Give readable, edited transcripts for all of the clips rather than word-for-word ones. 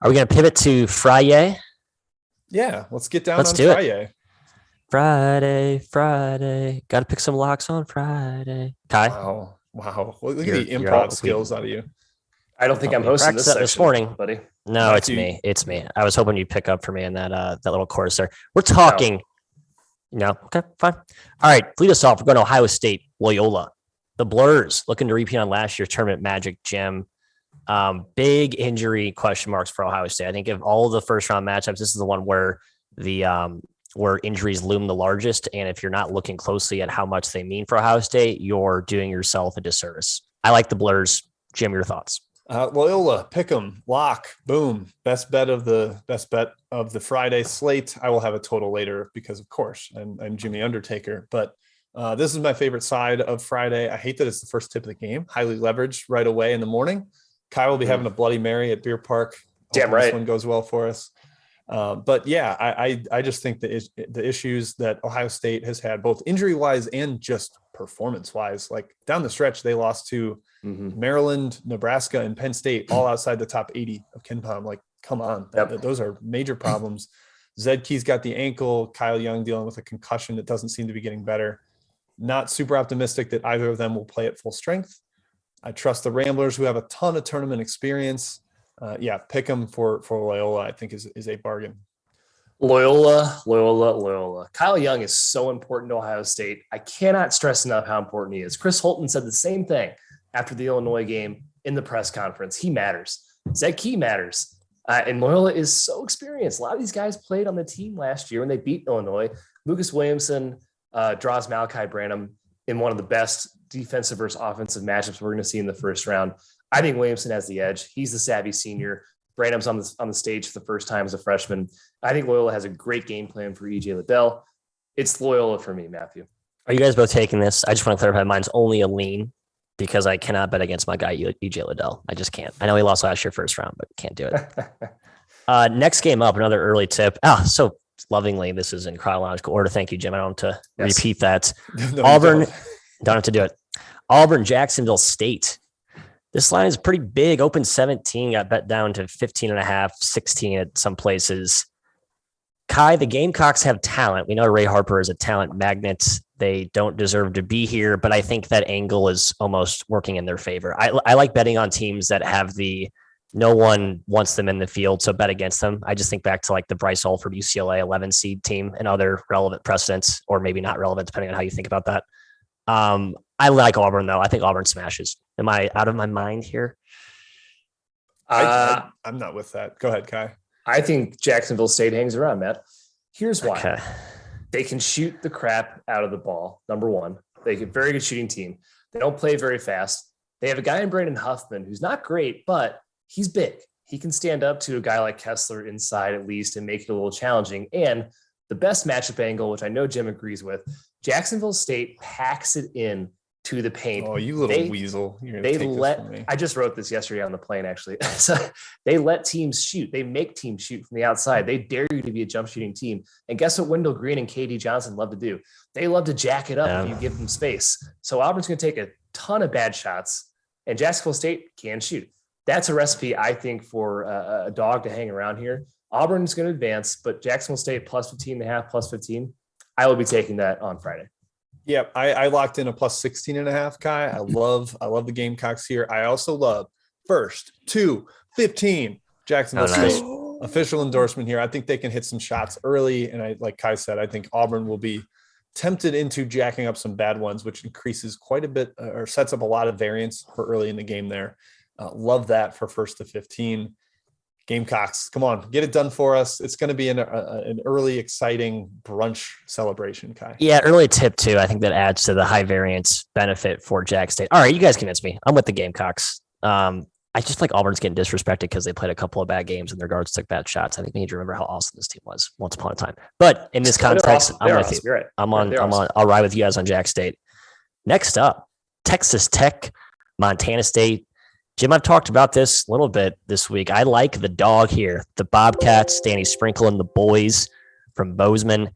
Are we going to pivot to Friday? Yeah, let's get down Let's on do Friday. it. Friday. Got to pick some locks on Friday. Kai? Wow. Look at the improv skills out of you. I don't think I'm hosting this section this morning, buddy. No, it's me. It's me. I was hoping you'd pick up for me in that little course there. We're talking. No. Okay, fine. All right, lead us off. We're going to Ohio State, Loyola. The Blurs looking to repeat on last year's tournament magic, Jim. Big injury question marks for Ohio State. I think of all of the first round matchups, this is the one where where injuries loom the largest. And if you're not looking closely at how much they mean for Ohio State, you're doing yourself a disservice. I like the Blurs. Jim, your thoughts? Loyola, pick 'em, lock, boom. Best bet of the Friday slate. I will have a total later because, of course, I'm Jimmy Undertaker. But this is my favorite side of Friday. I hate that it's the first tip of the game. Highly leveraged right away in the morning. Kai will be having a Bloody Mary at Beer Park. Damn right. This one goes well for us. But yeah, I just think the issues that Ohio State has had, both injury wise and just performance wise, like down the stretch, they lost to Maryland, Nebraska, and Penn State, all outside the top 80 of KenPom. Like, come on, those are major problems. Zedkey's got the ankle. Kyle Young dealing with a concussion that doesn't seem to be getting better. Not super optimistic that either of them will play at full strength. I trust the Ramblers, who have a ton of tournament experience. Pick them for Loyola, I think is a bargain. Loyola. Kyle Young is so important to Ohio State. I cannot stress enough how important he is. Chris Holton said the same thing after the Illinois game in the press conference. He matters. Zedkey matters. And Loyola is so experienced. A lot of these guys played on the team last year when they beat Illinois. Lucas Williamson draws Malachi Branham in one of the best defensive versus offensive matchups we're going to see in the first round. I think Williamson has the edge. He's the savvy senior. Branham's on the stage for the first time as a freshman. I think Loyola has a great game plan for EJ Liddell. It's Loyola for me, Matthew. Are you guys both taking this? I just want to clarify. Mine's only a lean because I cannot bet against my guy, EJ Liddell. I just can't. I know he lost last year first round, but can't do it. Next game up, another early tip. So lovingly, this is in chronological order. Thank you, Jim. I don't have to repeat that. No, Auburn, don't have to do it. Auburn, Jacksonville State. This line is pretty big. Open 17, got bet down to 15.5, 16 at some places. Kai, the Gamecocks have talent. We know Ray Harper is a talent magnet. They don't deserve to be here, but I think that angle is almost working in their favor. I like betting on teams that have no one wants them in the field, so bet against them. I just think back to like the Bryce Alford UCLA 11 seed team and other relevant precedents, or maybe not relevant, depending on how you think about that. I like Auburn, though. I think Auburn smashes. Am I out of my mind here? I'm not with that. Go ahead, Kai. I think Jacksonville State hangs around, Matt. Here's why. Okay. They can shoot the crap out of the ball, number one. They get very good shooting team. They don't play very fast. They have a guy in Brandon Huffman who's not great, but he's big. He can stand up to a guy like Kessler inside at least and make it a little challenging. And the best matchup angle, which I know Jim agrees with, Jacksonville State packs it in to the paint. Oh, you little weasel. I just wrote this yesterday on the plane, actually. So they let teams shoot. They make teams shoot from the outside. They dare you to be a jump shooting team. And guess what Wendell Green and KD Johnson love to do? They love to jack it up if you give them space. So Auburn's going to take a ton of bad shots, and Jacksonville State can shoot. That's a recipe, I think, for a dog to hang around here. Auburn's going to advance, but Jacksonville State plus 15.5, plus 15. I will be taking that on Friday. Yeah, I locked in a plus 16.5, Kai. I love the Gamecocks here. I also love first, 2, 15. Jacksonville State official endorsement here. I think they can hit some shots early. And like Kai said, I think Auburn will be tempted into jacking up some bad ones, which increases quite a bit or sets up a lot of variance for early in the game there. Love that for first to 15. Gamecocks, come on, get it done for us. It's going to be an early, exciting brunch celebration, Kai. Yeah, early tip too. I think that adds to the high variance benefit for Jack State. All right, you guys convinced me. I'm with the Gamecocks. I just like Auburn's getting disrespected because they played a couple of bad games and their guards took bad shots. I think we need to remember how awesome this team was once upon a time. But in this context, I'm with you. Right. I'll ride with you guys on Jack State. Next up, Texas Tech, Montana State. Jim, I've talked about this a little bit this week. I like the dog here. The Bobcats, Danny Sprinkle and the boys from Bozeman.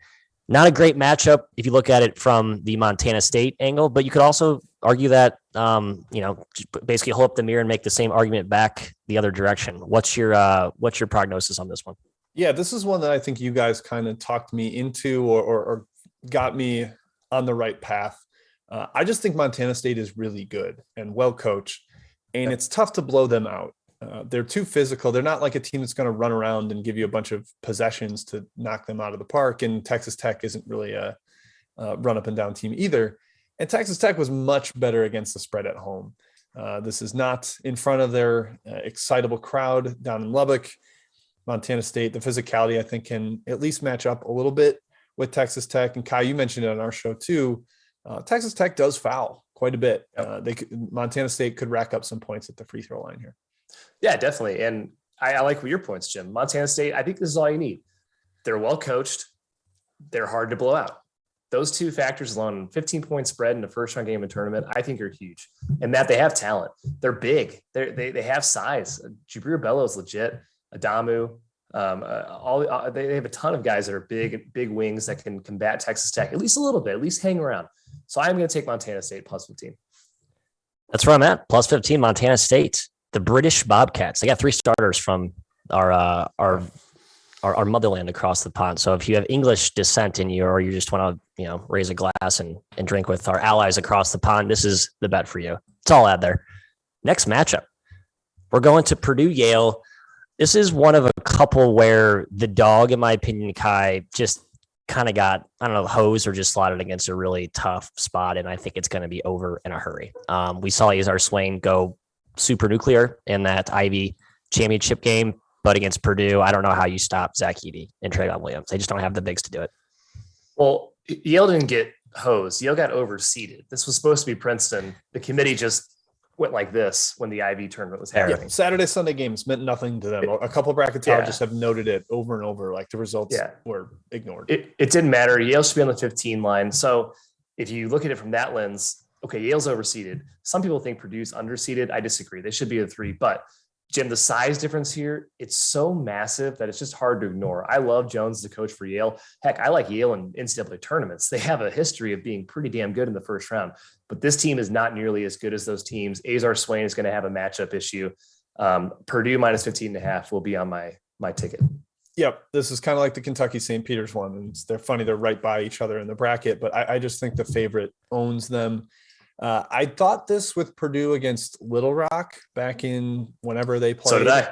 Not a great matchup if you look at it from the Montana State angle, but you could also argue that, basically hold up the mirror and make the same argument back the other direction. What's your prognosis on this one? Yeah, this is one that I think you guys kind of talked me into or got me on the right path. I just think Montana State is really good and well coached, and it's tough to blow them out. They're too physical. They're not like a team that's going to run around and give you a bunch of possessions to knock them out of the park. And Texas Tech isn't really a run up and down team either. And Texas Tech was much better against the spread at home. This is not in front of their excitable crowd down in Lubbock. Montana State, the physicality, I think, can at least match up a little bit with Texas Tech. And Kai, you mentioned it on our show too. Texas Tech does foul quite a bit. Montana State could rack up some points at the free throw line here. Yeah, definitely. And I like your points, Jim. Montana State, I think this is all you need. They're well coached. They're hard to blow out. Those two factors alone, 15-point spread in the first round game of the tournament, I think are huge. And that they have talent. They're big. They have size. Jabril Bello is legit. Adamu. They have a ton of guys that are big wings that can combat Texas Tech at least a little bit, at least hang around. So I'm going to take Montana State plus 15. That's where I'm at. Plus 15, Montana State. The British Bobcats. They got 3 starters from our motherland across the pond. So if you have English descent in you, or you just want to, raise a glass and drink with our allies across the pond, this is the bet for you. It's all out there. Next matchup, we're going to Purdue Yale. This is one of a couple where the dog, in my opinion, Kai, just kind of got, hosed or just slotted against a really tough spot. And I think it's going to be over in a hurry. We saw Azar Swain go super nuclear in that Ivy championship game, but against Purdue, I don't know how you stop Zach Edey and Trayvon Williams. They just don't have the bigs to do it. Well, Yale didn't get hosed. Yale got overseeded. This was supposed to be Princeton. The committee just went like this when the Ivy tournament was happening. Yeah, Saturday, Sunday games meant nothing to them. A couple of bracketologists have noted it over and over, like the results were ignored. It didn't matter. Yale should be on the 15 line. So if you look at it from that lens, okay, Yale's overseeded. Some people think Purdue's underseeded. I disagree. They should be a 3. But Jim, the size difference here, it's so massive that it's just hard to ignore. I love Jones, the coach for Yale. Heck, I like Yale in NCAA tournaments. They have a history of being pretty damn good in the first round, but this team is not nearly as good as those teams. Azar Swain is going to have a matchup issue. Purdue minus 15.5 will be on my ticket. Yep. This is kind of like the Kentucky St. Peter's one. And they're funny. They're right by each other in the bracket, but I just think the favorite owns them. I thought this with Purdue against Little Rock back in whenever they played. So did I.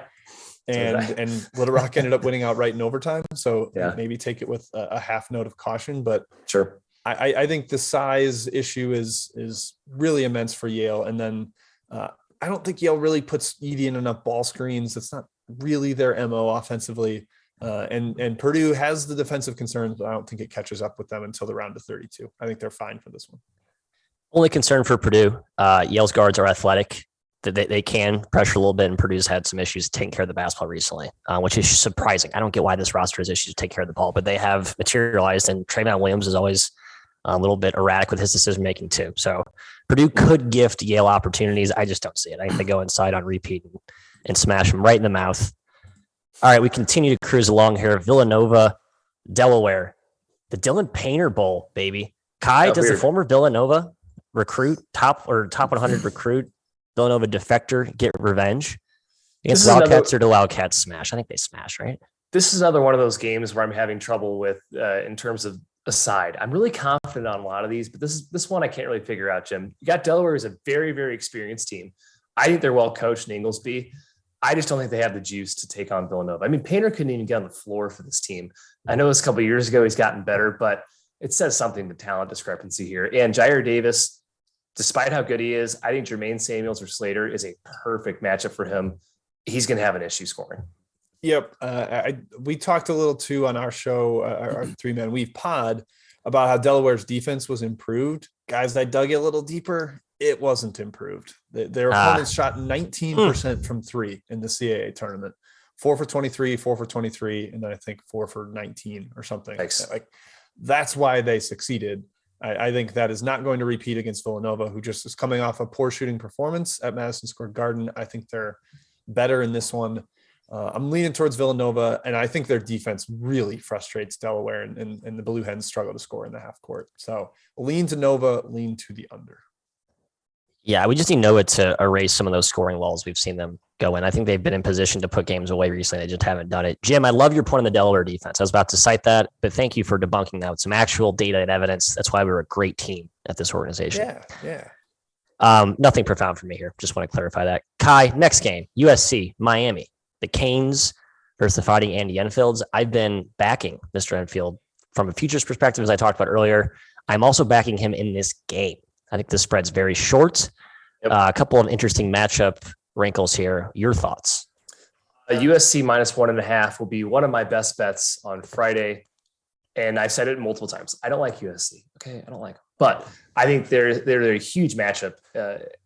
And Little Rock ended up winning outright in overtime. So maybe take it with a half note of caution, but sure. I think the size issue is really immense for Yale. And then I don't think Yale really puts Edey in enough ball screens. That's not really their MO offensively. And Purdue has the defensive concerns, but I don't think it catches up with them until the round of 32. I think they're fine for this one. Only concern for Purdue, Yale's guards are athletic. They can pressure a little bit, and Purdue's had some issues taking care of the basketball recently, which is surprising. I don't get why this roster has issues to take care of the ball, but they have materialized, and Trayvon Williams is always a little bit erratic with his decision-making too. So Purdue could gift Yale opportunities. I just don't see it. I think they go inside on repeat and smash them right in the mouth. All right, we continue to cruise along here. Villanova, Delaware, the Dylan Painter Bowl, baby. Kai, does the former Villanova recruit, top 100 recruit, Villanova defector get revenge against Wildcats, or do Wildcats smash? I think they smash, right? This is another one of those games where I'm having trouble with in terms of a side. I'm really confident on a lot of these, but this one I can't really figure out, Jim. You got Delaware as a very, very experienced team. I think they're well coached in Inglesby. I just don't think they have the juice to take on Villanova. I mean, Painter couldn't even get on the floor for this team. I know this a couple of years ago he's gotten better, but it says something to talent discrepancy here. And Jair Davis, despite how good he is, I think Jermaine Samuels or Slater is a perfect matchup for him. He's going to have an issue scoring. Yep. We talked a little too on our show, our 3-man weave pod, about how Delaware's defense was improved. Guys, I dug it a little deeper. It wasn't improved. Their opponents shot 19% from 3 in the CAA tournament. 4 for 23, 4 for 23, and then I think 4 for 19 or something. Thanks. Like that's why they succeeded. I think that is not going to repeat against Villanova, who just is coming off a poor shooting performance at Madison Square Garden. I think they're better in this one. I'm leaning towards Villanova, and I think their defense really frustrates Delaware, and the Blue Hens struggle to score in the half court. So lean to Nova, lean to the under. Yeah, we just need Nova to erase some of those scoring walls we've seen them go in. I think they've been in position to put games away recently. They just haven't done it. Jim, I love your point on the Delaware defense. I was about to cite that, but thank you for debunking that with some actual data and evidence. That's why we're a great team at this organization. Yeah. Nothing profound for me here. Just want to clarify that. Kai, next game, USC, Miami. The Canes versus the Fighting Andy Enfields. I've been backing Mr. Enfield from a futures perspective, as I talked about earlier. I'm also backing him in this game. I think the spread's very short. Yep. A couple of interesting matchup wrinkles here. Your thoughts? USC -1.5 will be one of my best bets on Friday. And I've said it multiple times. I don't like USC. Okay. I don't like them. But I think they're a huge matchup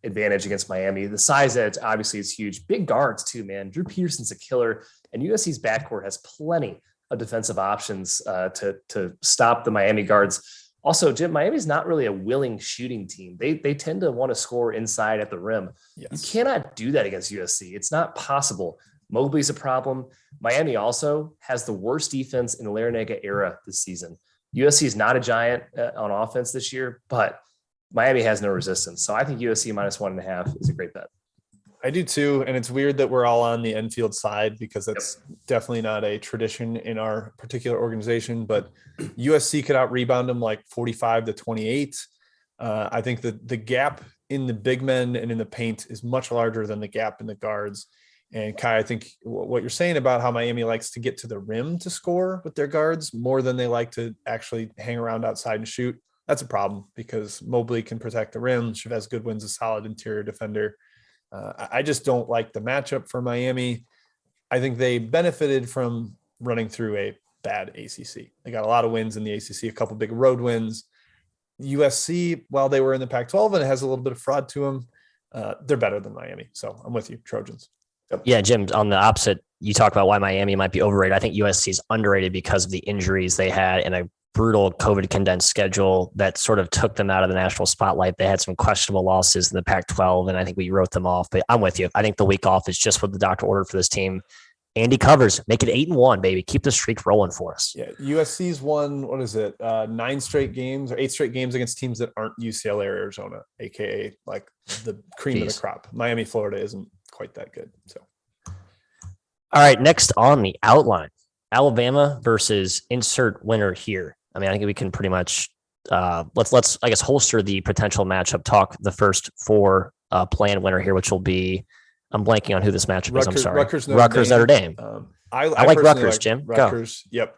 advantage against Miami. The size edge obviously is huge. Big guards too, man. Drew Peterson's a killer. And USC's backcourt has plenty of defensive options to stop the Miami guards. Also, Jim, Miami's not really a willing shooting team. They tend to want to score inside at the rim. Yes. You cannot do that against USC. It's not possible. Mobley's a problem. Miami also has the worst defense in the Larinaga era this season. USC is not a giant on offense this year, but Miami has no resistance. So I think USC -1.5 is a great bet. I do too. And it's weird that we're all on the Enfield side because that's definitely not a tradition in our particular organization, but USC could out rebound them like 45-28. I think that the gap in the big men and in the paint is much larger than the gap in the guards. And Kai, I think what you're saying about how Miami likes to get to the rim to score with their guards more than they like to actually hang around outside and shoot, that's a problem because Mobley can protect the rim. Chavez Goodwin's a solid interior defender. I just don't like the matchup for Miami. I think they benefited from running through a bad ACC. They got a lot of wins in the ACC, a couple big road wins. USC, while they were in the Pac-12 and it has a little bit of fraud to them, they're better than Miami. So I'm with you, Trojans. Yeah, Jim, on the opposite, you talk about why Miami might be overrated. I think USC is underrated because of the injuries they had in a brutal COVID condensed schedule that sort of took them out of the national spotlight. They had some questionable losses in the Pac-12, and I think we wrote them off. But I'm with you. I think the week off is just what the doctor ordered for this team. Andy covers, make it 8-1, baby. Keep the streak rolling for us. Yeah, USC's won, 9 straight games or 8 straight games against teams that aren't UCLA or Arizona, aka like the cream of the crop. Miami, Florida isn't quite that good. So, all right, next on the outline, Alabama versus insert winner here. I mean, I think we can pretty much let's I guess holster the potential matchup. Talk the first 4 planned winner here, which will be. I'm blanking on who this matchup is. I'm sorry. Rutgers Notre Dame. I like Rutgers, Jim. Rutgers. Go. Yep.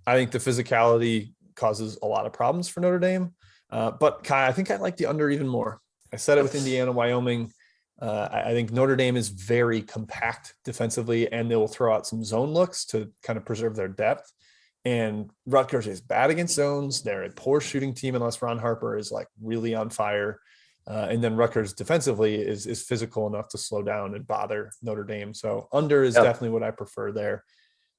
I think the physicality causes a lot of problems for Notre Dame. But Kai, I think I like the under even more. I said it with Indiana, Wyoming. I think Notre Dame is very compact defensively, and they will throw out some zone looks to kind of preserve their depth. And Rutgers is bad against zones. They're a poor shooting team unless Ron Harper is like really on fire. And then Rutgers defensively is physical enough to slow down and bother Notre Dame. So under is definitely what I prefer there.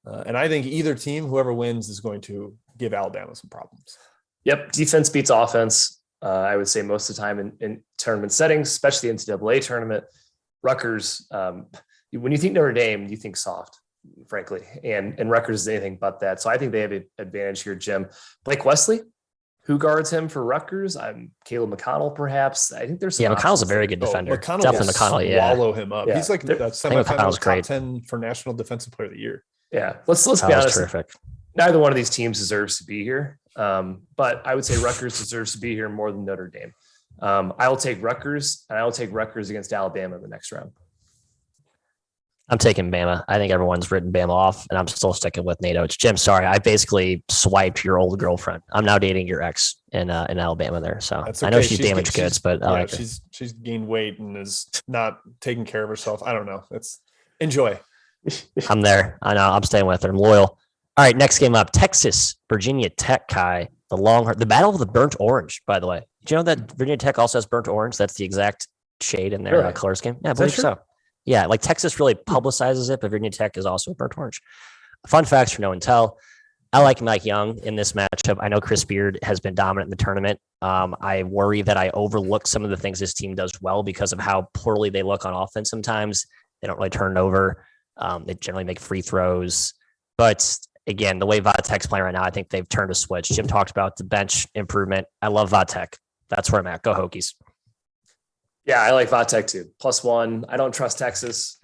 And I think either team, whoever wins, is going to give Alabama some problems. Yep. Defense beats offense. I would say most of the time in tournament settings, especially the NCAA tournament. Rutgers, when you think Notre Dame, you think soft, frankly. And Rutgers is anything but that. So I think they have an advantage here, Jim. Blake Wesley, who guards him for Rutgers? Caleb McConnell, perhaps. I think there's some McConnell's a very good defender. McConnell Definitely McConnell. Yeah, swallow him up. He's like a semifinal top 10 for National Defensive Player of the Year. Yeah, let's be honest. Terrific. Neither one of these teams deserves to be here, but I would say Rutgers deserves to be here more than Notre Dame. I will take Rutgers, and I will take Rutgers against Alabama in the next round. I'm taking Bama. I think everyone's written Bama off, and I'm still sticking with NATO. It's Jim. Sorry, I basically swiped your old girlfriend. I'm now dating your ex in Alabama there. So okay. I know she's damaged goods, but I like her. She's gained weight and is not taking care of herself. I don't know. Enjoy. I'm there. I know. I'm staying with her. I'm loyal. All right, next game up: Texas, Virginia Tech. Kai, the battle of the burnt orange. By the way, do you know that Virginia Tech also has burnt orange? That's the exact shade in their color scheme. Yeah, I believe so. Yeah, like Texas really publicizes it, but Virginia Tech is also burnt orange. Fun facts for no and tell. I like Mike Young in this matchup. I know Chris Beard has been dominant in the tournament. I worry that I overlook some of the things this team does well because of how poorly they look on offense sometimes. They don't really turn it over. They generally make free throws. But again, the way Vatek's playing right now, I think they've turned a switch. Jim talked about the bench improvement. I love Vatek. That's where I'm at. Go Hokies. Yeah, I like Vatek too. +1. I don't trust Texas.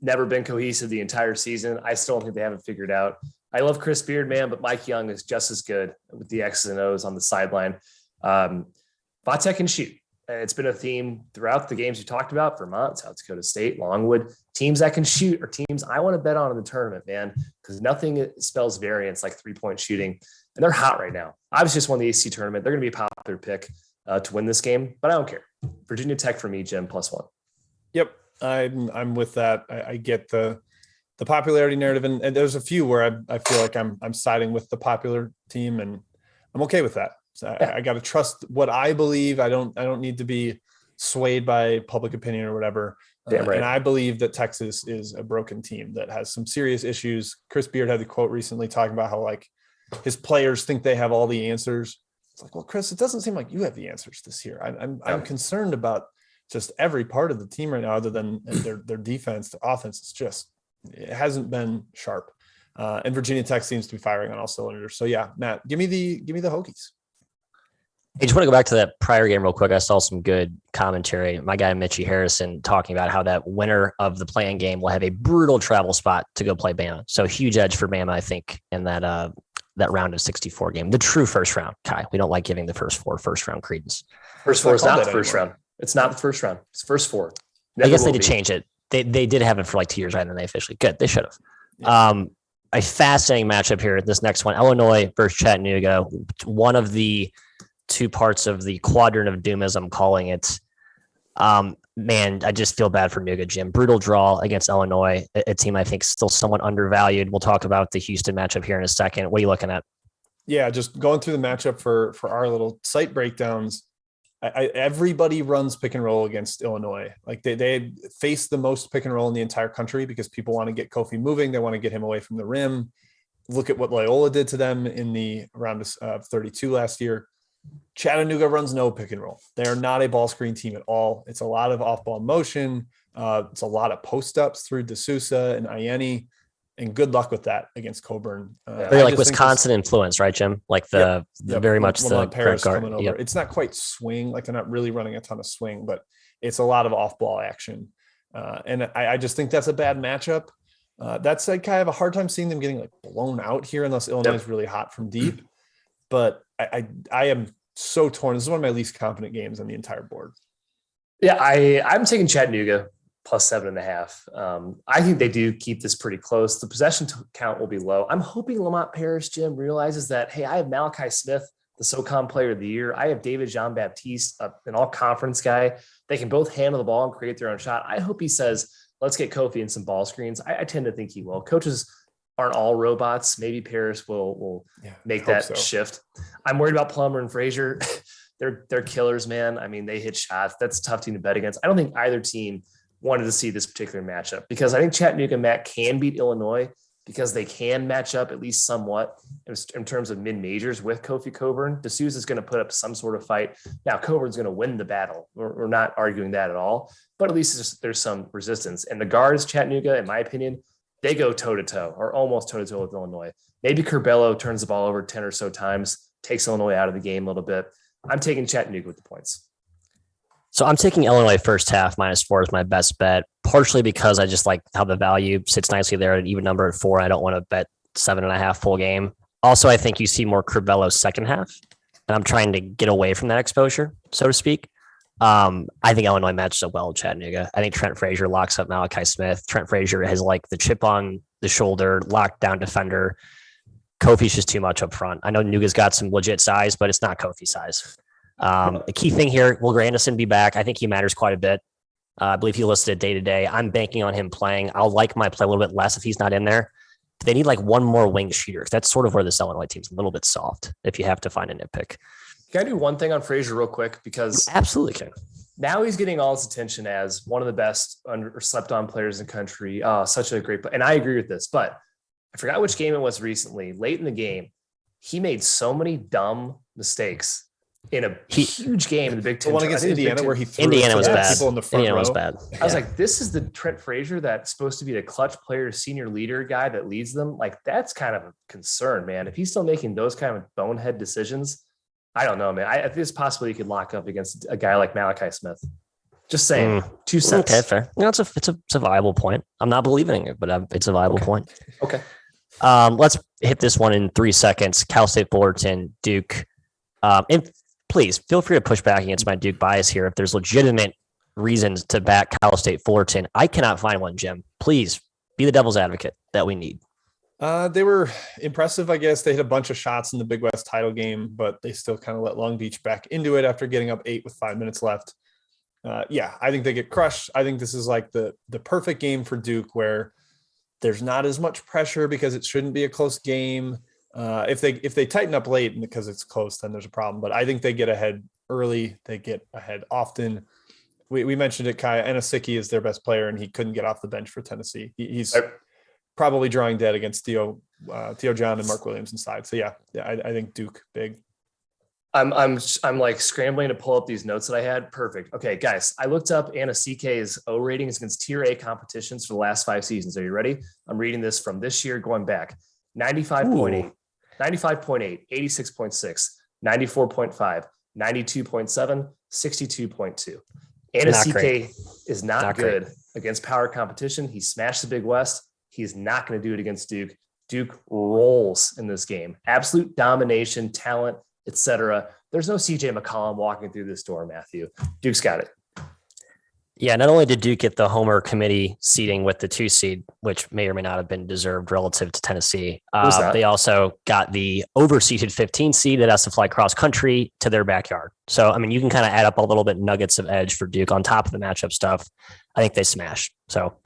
Never been cohesive the entire season. I still don't think they have it figured out. I love Chris Beard, man, but Mike Young is just as good with the X's and O's on the sideline. Vatek can shoot. It's been a theme throughout the games you talked about: Vermont, South Dakota State, Longwood. Teams that can shoot are teams I want to bet on in the tournament, man, because nothing spells variance like 3-point shooting. And they're hot right now. Obviously, just won the ACC tournament. They're going to be a popular pick to win this game, but I don't care. Virginia Tech for me, Jim, +1. Yep, I'm with that. I get the popularity narrative, and there's a few where I feel like I'm siding with the popular team, and I'm okay with that. So I got to trust what I believe. I don't need to be swayed by public opinion or whatever. Damn right. And I believe that Texas is a broken team that has some serious issues. Chris Beard had the quote recently talking about how like his players think they have all the answers. It's like, well, Chris, it doesn't seem like you have the answers this year. I'm concerned about just every part of the team right now, other than their defense. The offense is just, it hasn't been sharp. And Virginia Tech seems to be firing on all cylinders. So yeah, Matt, give me the Hokies. I just want to go back to that prior game real quick. I saw some good commentary. My guy, Mitchie Harrison, talking about how that winner of the play-in game will have a brutal travel spot to go play Bama. So huge edge for Bama, I think, in that round of 64 game. The true first round, Kai. We don't like giving the first round credence. First four is not the first round. It's not the first round. It's first four. I guess they did change it. They did have it for like 2 years, right? And then they officially good. They should have. Yeah. A fascinating matchup here. This next one, Illinois versus Chattanooga. One of the two parts of the quadrant of doom, as I'm calling it. Man, I just feel bad for Nooga, Jim. Brutal draw against Illinois, a team I think still somewhat undervalued. We'll talk about the Houston matchup here in a second. What are you looking at? Yeah, just going through the matchup for our little site breakdowns. Everybody runs pick and roll against Illinois. Like they face the most pick and roll in the entire country because people want to get Kofi moving. They want to get him away from the rim. Look at what Loyola did to them in the round of 32 last year. Chattanooga runs no pick and roll. They are not a ball screen team at all. It's a lot of off ball motion. It's a lot of post ups through D'Souza and Ianni, and good luck with that against Coburn. Very like Wisconsin influence, right, Jim? Like the very much the Paris coming over. Yep. It's not quite swing. Like they're not really running a ton of swing, but it's a lot of off ball action. And I just think that's a bad matchup. That's like I have a hard time seeing them getting like blown out here unless Illinois is really hot from deep. But I am so torn. This is one of my least confident games on the entire board. Yeah, I'm taking Chattanooga +7.5. I think they do keep this pretty close. The possession count will be low. I'm hoping Lamont Paris, Jim, realizes that, hey, I have Malachi Smith, the SoCon Player of the Year. I have David Jean-Baptiste, an all-conference guy. They can both handle the ball and create their own shot. I hope he says, let's get Kofi in some ball screens. I tend to think he will. Coaches aren't all robots. Maybe Paris will make that shift. I'm worried about Plummer and Frazier. They're killers, man. I mean, they hit shots. That's a tough team to bet against. I don't think either team wanted to see this particular matchup because I think Chattanooga and Matt can beat Illinois because they can match up at least somewhat in terms of mid-majors with Kofi Coburn. D'Souza is going to put up some sort of fight. Now, Coburn's going to win the battle. We're not arguing that at all, but at least there's some resistance. And the guards, Chattanooga, in my opinion, they go toe-to-toe or almost toe-to-toe with Illinois. Maybe Curbelo turns the ball over 10 or so times, takes Illinois out of the game a little bit. I'm taking Chattanooga with the points. So I'm taking Illinois first half -4 is my best bet, partially because I just like how the value sits nicely there at an even number at 4. I don't want to bet 7.5 full game. Also, I think you see more Curbelo second half, and I'm trying to get away from that exposure, so to speak. I think Illinois matches up well with Chattanooga. I think Trent Frazier locks up Malachi Smith. Trent Frazier has like the chip on the shoulder, lockdown defender. Kofi's just too much up front. I know Nuga's got some legit size, but it's not Kofi size. The key thing here, will Grandison be back? I think he matters quite a bit. I believe he listed it day to day. I'm banking on him playing. I'll like my play a little bit less if he's not in there. They need like one more wing shooter. That's sort of where this Illinois team's a little bit soft if you have to find a nitpick. Can I do one thing on Frazier real quick? Because you absolutely can. Now he's getting all his attention as one of the best slept on players in the country. Such a great, and I agree with this, but I forgot which game it was recently. Late in the game, he made so many dumb mistakes in a huge game in the Big The Ten. one against Indiana where he threw Indiana was bad. people in the front Indiana row. was bad. I was like, this is the Trent Frazier that's supposed to be the clutch player, senior leader guy that leads them. Like, that's kind of a concern, man. If he's still making those kind of bonehead decisions, I don't know, man. I think it's possible he could lock up against a guy like Malachi Smith. Just saying, 2 cents. Okay, fair. No, it's a viable point. I'm not believing it, but it's a viable point. Okay. Let's hit this one in 3 seconds. Cal State Fullerton, Duke. And please feel free to push back against my Duke bias here. If there's legitimate reasons to back Cal State Fullerton, I cannot find one, Jim. Please be the devil's advocate that we need. They were impressive, I guess. They hit a bunch of shots in the Big West title game, but they still kind of let Long Beach back into it after getting up 8 with 5 minutes left. I think they get crushed. I think this is like the perfect game for Duke where there's not as much pressure because it shouldn't be a close game. If they tighten up late because it's close, then there's a problem. But I think they get ahead early. They get ahead often. We mentioned it, Kai. Anasicki is their best player, and he couldn't get off the bench for Tennessee. He's probably drawing dead against Theo John and Mark Williams inside. So I think Duke big. I'm like scrambling to pull up these notes that I had. Perfect. Okay, guys, I looked up Anna CK's O ratings against Tier A competitions for the last 5 seasons. Are you ready? I'm reading this from this year going back. 95.8, 95.8, 86.6, 94.5, 92.7, 62.2. Anna CK is not good against power competition. He smashed the Big West. He's not going to do it against Duke. Duke rolls in this game. Absolute domination, talent, etc. There's no CJ McCollum walking through this door, Matthew. Duke's got it. Yeah, not only did Duke get the Homer Committee seating with the 2 seed, which may or may not have been deserved relative to Tennessee, they also got the overseeded 15 seed that has to fly cross country to their backyard. So, I mean, you can kind of add up a little bit nuggets of edge for Duke on top of the matchup stuff. I think they smash. So,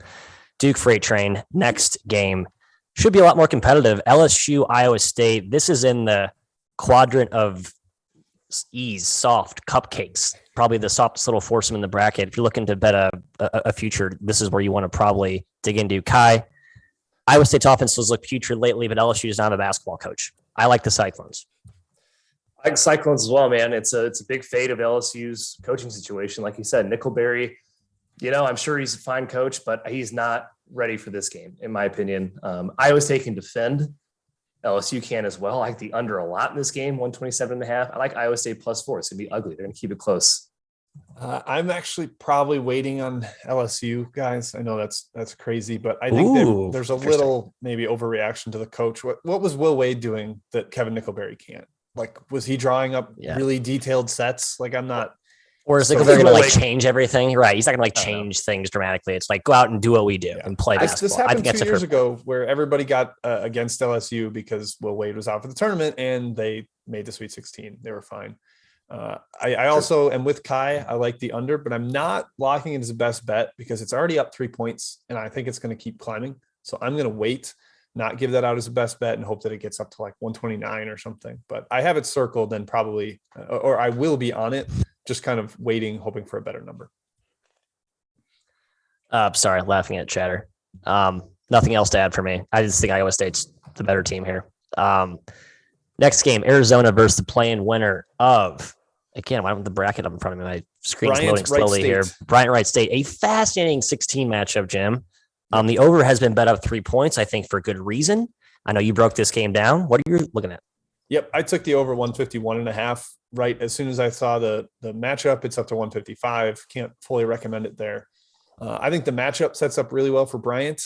Duke Freight Train, next game should be a lot more competitive. LSU, Iowa State. This is in the quadrant of ease, soft cupcakes, probably the softest little foursome in the bracket. If you're looking to bet a future, this is where you want to probably dig into. Kai, Iowa State's offense has looked putrid lately, but LSU does not have a basketball coach. I like the Cyclones. I like Cyclones as well, man. It's a big fate of LSU's coaching situation. Like you said, Nickelberry, I'm sure he's a fine coach, but he's not ready for this game, in my opinion. Iowa State can defend. LSU can as well. I like the under a lot in this game, 127.5. I like Iowa State +4. It's going to be ugly. They're going to keep it close. I'm actually probably waiting on LSU, guys. I know that's crazy, but I think there's a little maybe overreaction to the coach. What was Will Wade doing that Kevin Nickelberry can't? Like, was he drawing up really detailed sets? Like, I'm not. Or is Nickelberry going to change everything? Right. He's not going to change things dramatically. It's like, go out and do what we do and play basketball. This happened 2 years ago where everybody got against LSU because Will Wade was out for the tournament and they made the Sweet 16. They were fine. I also am with Kai. I like the under, but I'm not locking it as the best bet because it's already up 3 points and I think it's going to keep climbing. So I'm going to wait, not give that out as a best bet and hope that it gets up to like 129 or something. But I have it circled and probably, or I will be on it. Just kind of waiting, hoping for a better number. Sorry, laughing at chatter. Nothing else to add for me. I just think Iowa State's the better team here. Next game, Arizona versus the play-in winner of, again, why don't the bracket up in front of me? My screen's loading slowly here. Bryant Wright State, a fascinating 16 matchup, Jim. The over has been bet up 3 points, I think, for good reason. I know you broke this game down. What are you looking at? Yep, I took the over 151.5 right as soon as I saw the matchup. It's up to 155. Can't fully recommend it there. I think the matchup sets up really well for Bryant.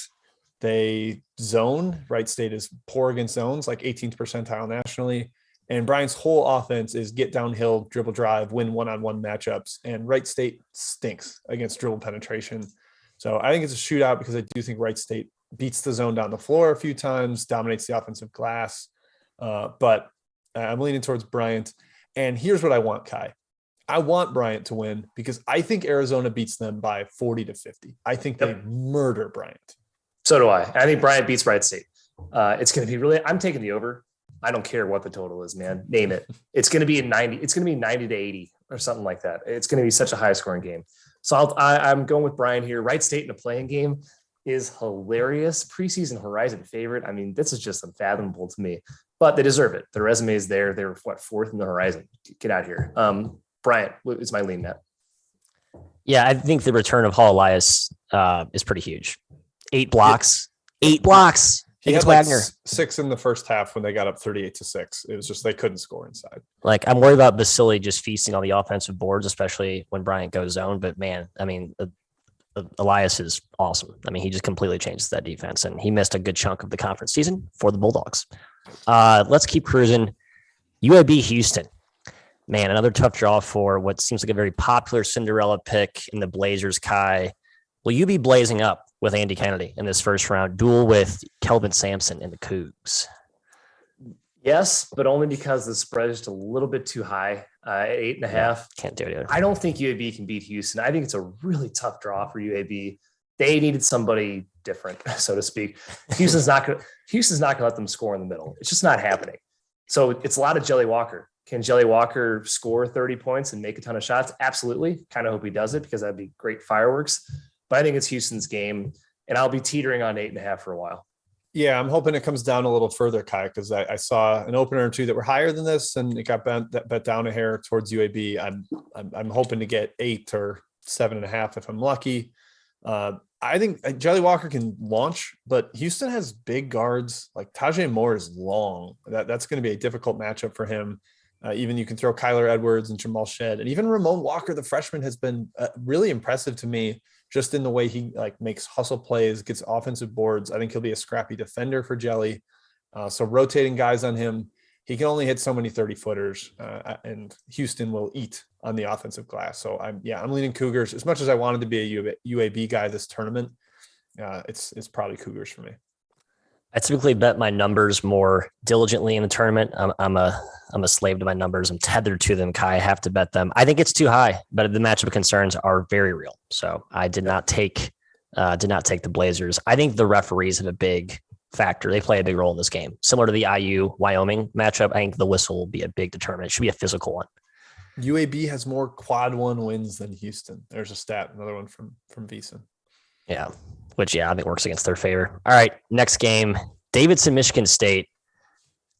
They zone. Wright State is poor against zones, like 18th percentile nationally. And Bryant's whole offense is get downhill, dribble drive, win one-on-one matchups. And Wright State stinks against dribble penetration. So I think it's a shootout because I do think Wright State beats the zone down the floor a few times, dominates the offensive glass. But I'm leaning towards Bryant. And here's what I want, Kai. I want Bryant to win because I think Arizona beats them by 40-50. I think they murder Bryant. So do I. I think Bryant beats Wright State. It's going to be really, I'm taking the over. I don't care what the total is, man. Name it. It's going to be 90. It's going to be 90-80 or something like that. It's going to be such a high scoring game. So I'm going with Bryant here. Wright State in a playing game. is hilarious. Preseason Horizon favorite. I mean, this is just unfathomable to me, but they deserve it. Their resume is there. They were fourth in the Horizon. Get out here. Bryant, what is my lean net? Yeah, I think the return of Hall Elias is pretty huge. 8 blocks. 8 blocks. He Against had like Wagner. 6 in the first half when they got up 38-6. It was just they couldn't score inside. Like, I'm worried about Basili just feasting on the offensive boards, especially when Bryant goes zone. But man, I mean, Elias is awesome. I mean, he just completely changes that defense, and he missed a good chunk of the conference season for the Bulldogs. Let's keep cruising. UAB Houston. Man, another tough draw for what seems like a very popular Cinderella pick in the Blazers. Kai, will you be blazing up with Andy Kennedy in this first round duel with Kelvin Sampson and the Cougs? Yes, but only because the spread is just a little bit too high at 8.5. Yeah, can't do it either. I don't think UAB can beat Houston. I think it's a really tough draw for UAB. They needed somebody different, so to speak. Houston's not going to let them score in the middle. It's just not happening. So it's a lot of Jelly Walker. Can Jelly Walker score 30 points and make a ton of shots? Absolutely. Kind of hope he does it because that'd be great fireworks. But I think it's Houston's game, and I'll be teetering on 8.5 for a while. Yeah, I'm hoping it comes down a little further, Kai, because I saw an opener or two that were higher than this, and it got bet down a hair towards UAB. I'm hoping to get 8 or 7.5 if I'm lucky. I think Jelly Walker can launch, but Houston has big guards. Like Tajay Moore is long. That's going to be a difficult matchup for him. Even you can throw Kyler Edwards and Jamal Shedd, and even Ramon Walker, the freshman, has been really impressive to me just in the way he like makes hustle plays, gets offensive boards. I think he'll be a scrappy defender for Jelly. So rotating guys on him, he can only hit so many 30-footers, and Houston will eat on the offensive glass. So I'm leaning Cougars. As much as I wanted to be a UAB guy this tournament, it's probably Cougars for me. I typically bet my numbers more diligently in the tournament. I'm a slave to my numbers. I'm tethered to them, Kai. I have to bet them. I think it's too high, but the matchup concerns are very real. So I did not take the Blazers. I think the referees have a big factor. They play a big role in this game. Similar to the IU Wyoming matchup, I think the whistle will be a big determinant. It should be a physical one. UAB has more quad 1 wins than Houston. There's a stat, another one from VSiN. Yeah. Which, I think works against their favor. All right, next game, Davidson, Michigan State.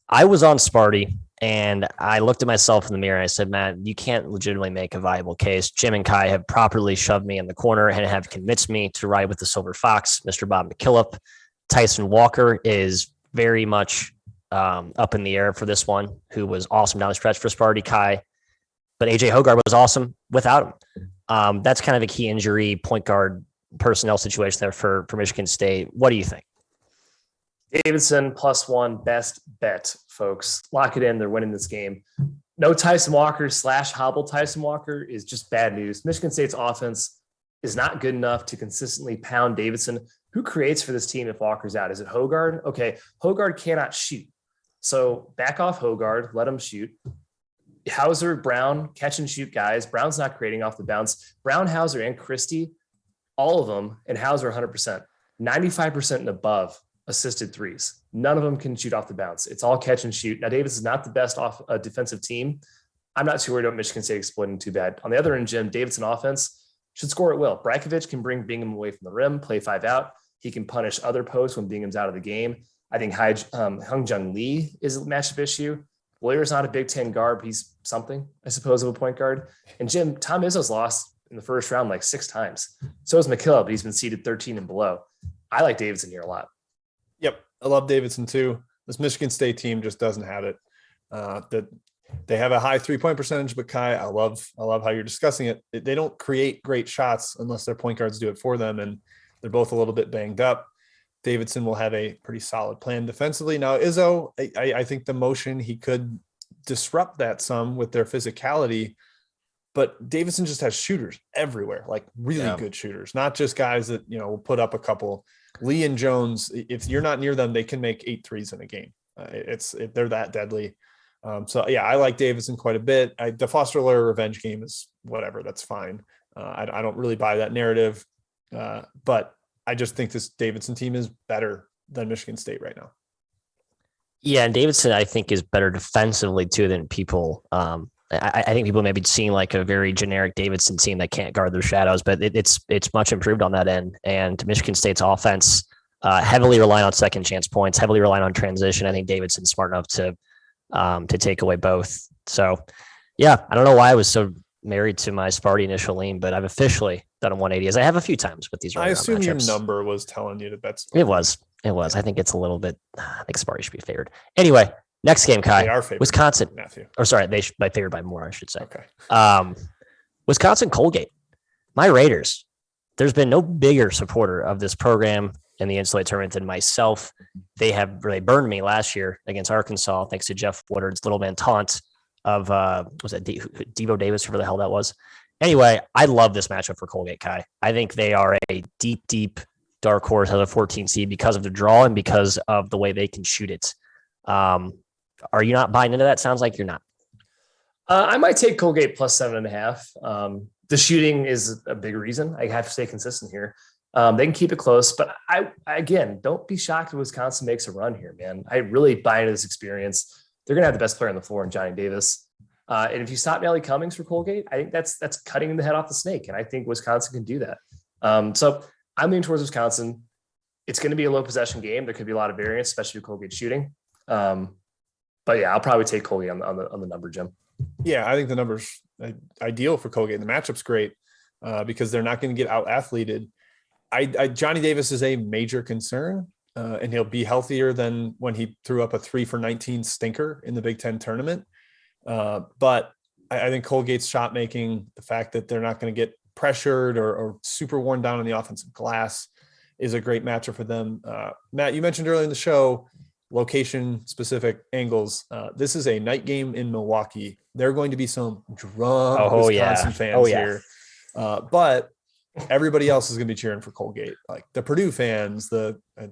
I was on Sparty, and I looked at myself in the mirror, and I said, man, you can't legitimately make a viable case. Jim and Kai have properly shoved me in the corner and have convinced me to ride with the Silver Fox, Mr. Bob McKillop. Tyson Walker is very much up in the air for this one, who was awesome down the stretch for Sparty, Kai. But A.J. Hogarth was awesome without him. That's kind of a key injury point guard personnel situation there for Michigan State. What do you think? Davidson +1 best bet, folks. Lock it in. They're winning this game. No Tyson Walker / hobble Tyson Walker is just bad news. Michigan State's offense is not good enough to consistently pound Davidson. Who creates for this team if Walker's out? Is it Hogarth? Okay, Hogarth cannot shoot. So back off Hogarth. Let him shoot. Hauser, Brown, catch and shoot guys. Brown's not creating off the bounce. Brown, Hauser, and Christie, all of them, and Hauser 100%, 95% and above assisted threes. None of them can shoot off the bounce. It's all catch and shoot. Now, Davis is not the best defensive team. I'm not too worried about Michigan State exploiting too bad. On the other end, Jim, Davidson offense should score at will. Brakovic can bring Bingham away from the rim, play 5 out. He can punish other posts when Bingham's out of the game. I think Hung Jung Lee is a matchup issue. Boyer's not a Big Ten guard. He's something, I suppose, of a point guard. And Jim, Tom Izzo's lost in the first round like 6 times. So is McKillop. He's been seeded 13 and below. I like Davidson here a lot. Yep. I love Davidson too. This Michigan State team just doesn't have it. That they have a high 3-point percentage, but Kai, I love how you're discussing it. They don't create great shots unless their point guards do it for them. And they're both a little bit banged up. Davidson will have a pretty solid plan defensively. Now, Izzo, I think the motion, he could disrupt that some with their physicality, but Davidson just has shooters everywhere, like really good shooters, not just guys that, will put up a couple. Lee and Jones, if you're not near them, they can make 8 threes in a game. They're that deadly. I like Davidson quite a bit. The Foster Loyer revenge game is whatever. That's fine. I don't really buy that narrative, but I just think this Davidson team is better than Michigan State right now. Yeah, and Davidson, I think, is better defensively too than people I think people may be seeing like a very generic Davidson team that can't guard their shadows, but it's much improved on that end. And Michigan State's offense, heavily relying on second chance points, heavily relying on transition. I think Davidson's smart enough to take away both. So, yeah, I don't know why I was so married to my Sparty initial lean, but I've officially done a 180 as I have a few times with these. I assume matchups. Your number was telling you to bet. It was. I think it's a little bit. I think Sparty should be favored. Anyway, next game, Kai. They are favored, Wisconsin. Matthew. Or sorry, they should be favored by more, I should say. Okay. Wisconsin Colgate. My Raiders. There's been no bigger supporter of this program in the NCAA tournament than myself. They burned me last year against Arkansas, thanks to Jeff Woodard's little man taunt of was that Devo Davis, whoever the hell that was. Anyway, I love this matchup for Colgate, Kai. I think they are a deep dark horse as a 14 seed because of the draw and because of the way they can shoot it. Are you not buying into that? Sounds like you're not. I might take Colgate plus 7.5. The shooting is a big reason. I have to stay consistent here. They can keep it close, but I again, don't be shocked if Wisconsin makes a run here, man. I really buy into this experience. They're going to have the best player on the floor in Johnny Davis. And if you stop Nelly Cummings for Colgate, I think that's cutting the head off the snake. And I think Wisconsin can do that. So I'm leaning towards Wisconsin. It's going to be a low possession game. There could be a lot of variance, especially with Colgate shooting. But yeah, I'll probably take Colgate on the number, Jim. Yeah, I think the number's ideal for Colgate. The matchup's great because they're not going to get out athleted. Johnny Davis is a major concern, and he'll be healthier than when he threw up a 3 for 19 stinker in the Big Ten tournament. But I think Colgate's shot making, the fact that they're not going to get pressured or super worn down on the offensive glass is a great matchup for them. Matt, you mentioned earlier in the show, location specific angles. This is a night game in Milwaukee. There are going to be some drunk Wisconsin fans here. But everybody else is going to be cheering for Colgate, like the Purdue fans,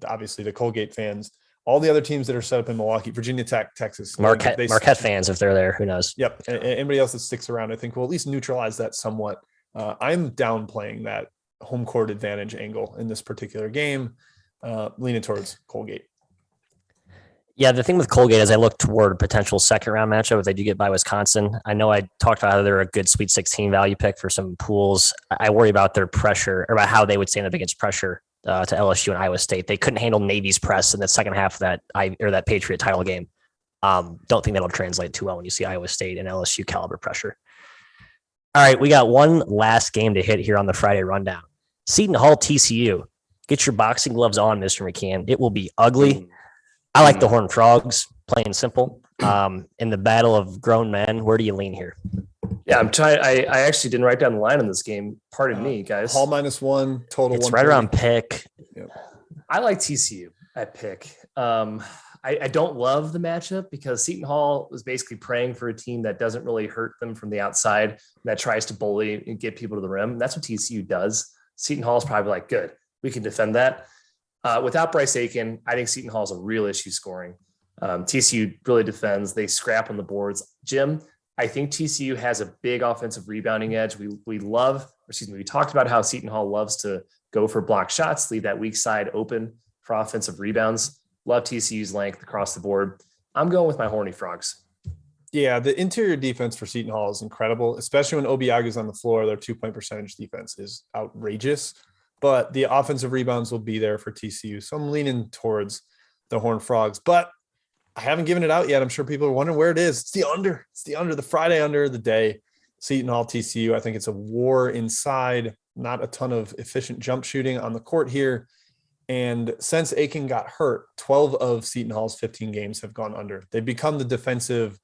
obviously the Colgate fans, all the other teams that are set up in Milwaukee, Virginia Tech, Texas, Marquette fans, if they're there, who knows? Yep. And anybody else that sticks around, I think will at least neutralize that somewhat. I'm downplaying that home court advantage angle in this particular game, leaning towards Colgate. Yeah, the thing with Colgate is I look toward a potential second round matchup if they do get by Wisconsin. I know I talked about how they're a good Sweet 16 value pick for some pools. I worry about their pressure or about how they would stand up against pressure to LSU and Iowa State. They couldn't handle Navy's press in the second half of that Patriot title game. Don't think that'll translate too well when you see Iowa State and LSU caliber pressure. All right, we got one last game to hit here on the Friday rundown. Seton Hall TCU. Get your boxing gloves on, Mr. McCann. It will be ugly. I like the Horned Frogs, plain simple. In the battle of grown men, where do you lean here? Yeah, I'm trying. I actually didn't write down the line in this game. Pardon me, guys. Hall -1, total. It's right around pick. Yep. I like TCU at pick. I don't love the matchup because Seton Hall was basically praying for a team that doesn't really hurt them from the outside, that tries to bully and get people to the rim. That's what TCU does. Seton Hall is probably like, good, we can defend that. Without Bryce Aiken, I think Seton Hall is a real issue scoring. TCU really defends. They scrap on the boards. Jim, I think TCU has a big offensive rebounding edge. We talked about how Seton Hall loves to go for block shots, leave that weak side open for offensive rebounds. Love TCU's length across the board. I'm going with my Horny Frogs. Yeah, the interior defense for Seton Hall is incredible, especially when Obiaga's on the floor. Their 2-point percentage defense is outrageous. But the offensive rebounds will be there for TCU. So I'm leaning towards the Horned Frogs. But I haven't given it out yet. I'm sure people are wondering where it is. It's the under. It's the under, the Friday under the day. Seton Hall, TCU. I think it's a war inside. Not a ton of efficient jump shooting on the court here. And since Aiken got hurt, 12 of Seton Hall's 15 games have gone under. They've become the defensive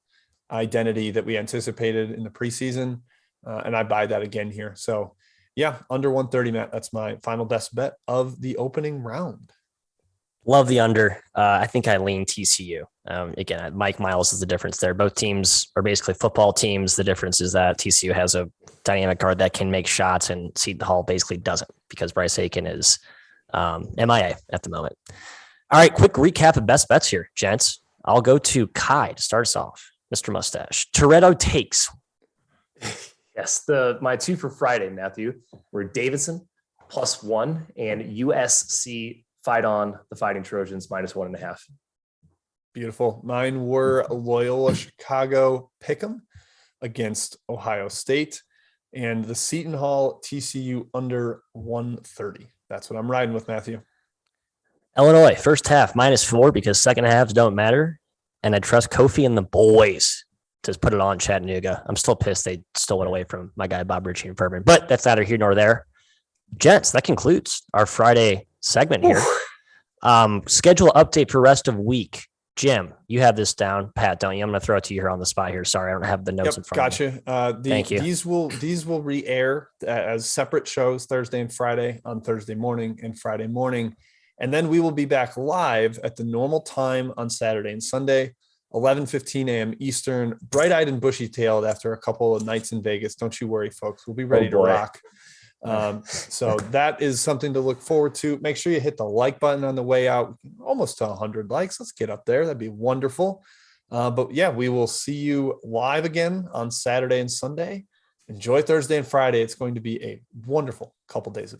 identity that we anticipated in the preseason. And I buy that again here. So yeah, under 130, Matt. That's my final best bet of the opening round. Love the under. I think I lean TCU. Again, Mike Miles is the difference there. Both teams are basically football teams. The difference is that TCU has a dynamic guard that can make shots and Seton Hall basically doesn't because Bryce Aiken is MIA at the moment. All right, quick recap of best bets here, gents. I'll go to Kai to start us off. Mr. Mustache. Toretto takes. Yes, my two for Friday, Matthew, were Davidson +1 and USC fight on the Fighting Trojans -1.5. Beautiful. Mine were Loyola Chicago Pick'em against Ohio State, and the Seton Hall TCU under 130. That's what I'm riding with, Matthew. Illinois, first half -4 because second halves don't matter. And I trust Kofi and the boys to put it on Chattanooga. I'm still pissed they stole it away from my guy, Bob Ritchie and Furman, but that's neither here nor there. Gents, that concludes our Friday segment here. Schedule update for rest of week. Jim, you have this down. Pat, don't you? I'm going to throw it to you here on the spot here. Sorry, I don't have the notes in front of me. Gotcha. Thank you. These will re-air as separate shows Thursday and Friday, on Thursday morning and Friday morning. And then we will be back live at the normal time on Saturday and Sunday, 11:15 a.m. Eastern, bright-eyed and bushy-tailed after a couple of nights in Vegas. Don't you worry, folks. We'll be ready to rock. So that is something to look forward to. Make sure you hit the like button on the way out. Almost to 100 likes. Let's get up there. That'd be wonderful. But yeah, we will see you live again on Saturday and Sunday. Enjoy Thursday and Friday. It's going to be a wonderful couple days of